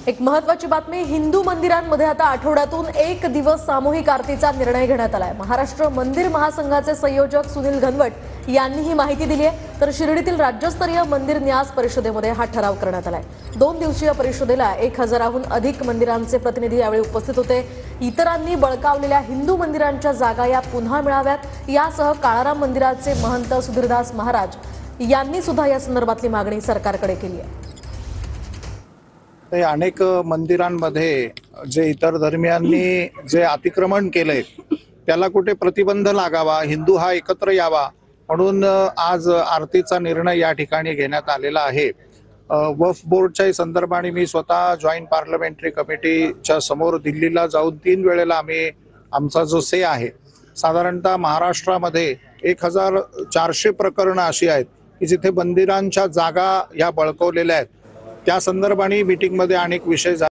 एक महत्त्वाची बातमी, हिंदू मंदिरांमध्ये आता आठवड्यातून एक दिवस सामूहिक आरतीचा निर्णय घेण्यात आलाय। महाराष्ट्र मंदिर महासंघाचे संयोजक सुनील घनवट यांनी ही माहिती दिली आहे। तर शिर्डीतील राज्यस्तरीय मंदिर न्यास परिषदेमध्ये हा ठराव करण्यात आलाय। 2 दिवसीय परिषदेला 1000हून अधिक मंदिरांचे प्रतिनिधी यावेळी उपस्थित होते। इतरांनी बळकावलेल्या हिंदू मंदिरांच्या जागा या पुन्हा मिळाव्यात यासह काळाराम मंदिराचे महंत सुधीरदास महाराज यांनी सुद्धा या संदर्भातली मागणी सरकारकडे केली आहे। अनेक मंदिरांमध्ये जे इतर धर्मियांनी जे अतिक्रमण केलंय त्याला कुठे प्रतिबंध लागावा, हिंदू हा एकत्र यावा म्हणून आज आरतीचा निर्णय या ठिकाणी घेण्यात आलेला आहे। वक्फ बोर्डच्या संदर्भाने मी स्वतः जॉईंट पार्लमेंटरी कमिटीच्या समोर दिल्लीला जाऊन 3 वेळेला आम्ही आमचा जो से आहे, साधारणतः महाराष्ट्रामध्ये 1400 प्रकरणं अशी आहेत की जिथे मंदिरांच्या जागा या बळकवलेल्या आहेत। त्या संदर्भाने मीटिंगमध्ये अनेक विषय